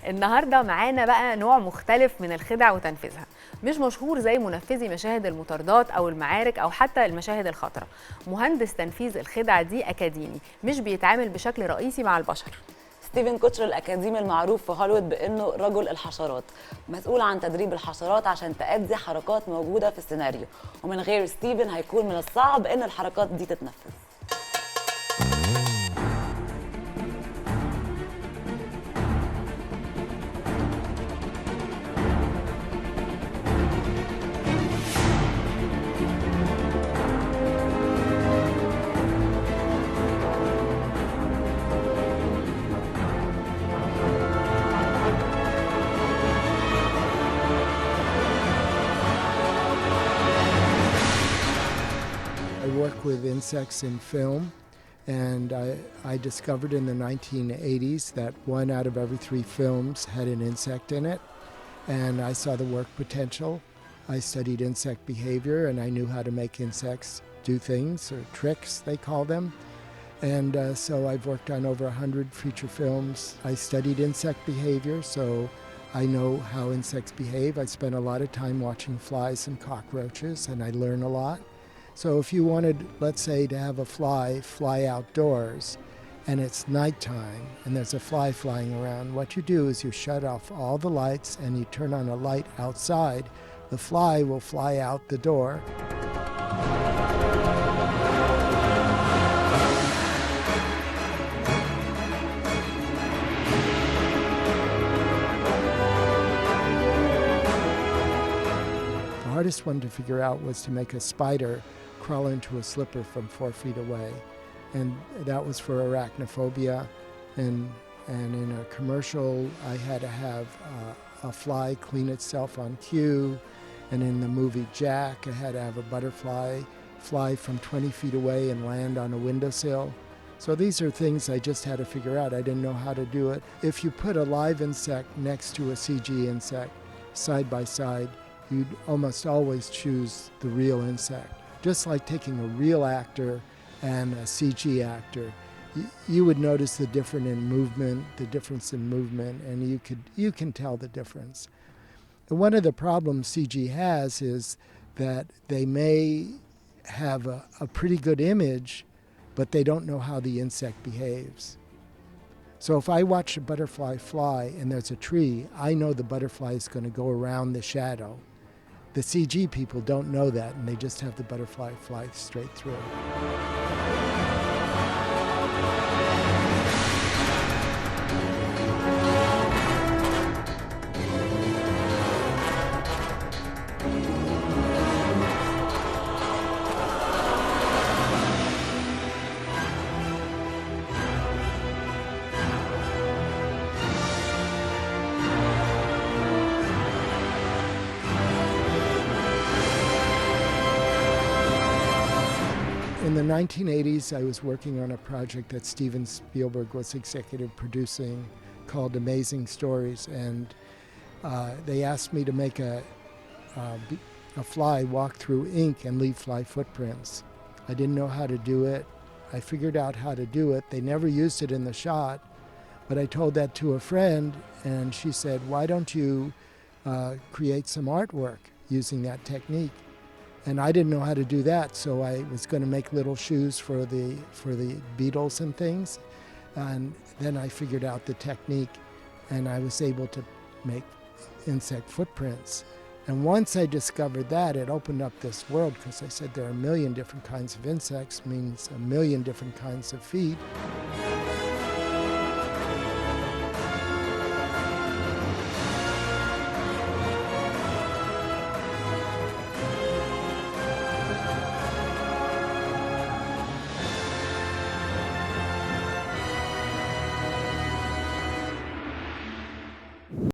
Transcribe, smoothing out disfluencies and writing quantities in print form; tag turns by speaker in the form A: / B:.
A: النهارده معانا بقى نوع مختلف من الخدع وتنفيذها، مش مشهور زي منفذي مشاهد المطاردات او المعارك او حتى المشاهد الخطره. مهندس تنفيذ الخدع دي اكاديمي، مش بيتعامل بشكل رئيسي مع البشر.
B: ستيفن كوتشر الأكاديمي المعروف في هوليوود بأنه رجل الحشرات، مسؤول عن تدريب الحشرات عشان تأدي حركات موجودة في السيناريو، ومن غير ستيفن هيكون من الصعب أن الحركات دي تتنفذ.
C: I work with insects in film, and I discovered in the 1980s that 1 out of every 3 films had an insect in it, and I saw the work potential. I studied insect behavior, and I knew how to make insects do things, or tricks they call them. And so I've worked on over 100 feature films. I studied insect behavior, so I know how insects behave. I spent a lot of time watching flies and cockroaches, and I learn a lot. So if you wanted, let's say, to have a fly fly outdoors and it's nighttime and there's a fly flying around, what you do is you shut off all the lights and you turn on a light outside. The fly will fly out the door. The hardest one to figure out was to make a spider crawl into a slipper from 4 feet away, and that was for arachnophobia. And in a commercial, I had to have a fly clean itself on cue, and in the movie Jack, I had to have a butterfly fly from 20 feet away and land on a windowsill. So these are things I just had to figure out. I didn't know how to do it. If you put a live insect next to a CG insect side by side, you'd almost always choose the real insect. Just like taking a real actor and a CG actor, you would notice the difference in movement, and you can tell the difference. And one of the problems CG has is that they may have a pretty good image, but they don't know how the insect behaves. So if I watch a butterfly fly and there's a tree, I know the butterfly is going to go around the shadow. The CG people don't know that, and they just have the butterfly fly straight through. In the 1980s, I was working on a project that Steven Spielberg was executive producing called Amazing Stories, and they asked me to make a fly walk through ink and leave fly footprints. I didn't know how to do it. I figured out how to do it. They never used it in the shot, but I told that to a friend, and she said, "Why don't you create some artwork using that technique?" And I didn't know how to do that, so I was going to make little shoes for the beetles and things. And then I figured out the technique, and I was able to make insect footprints. And once I discovered that, it opened up this world, because I said there are a million different kinds of insects, means a million different kinds of feet.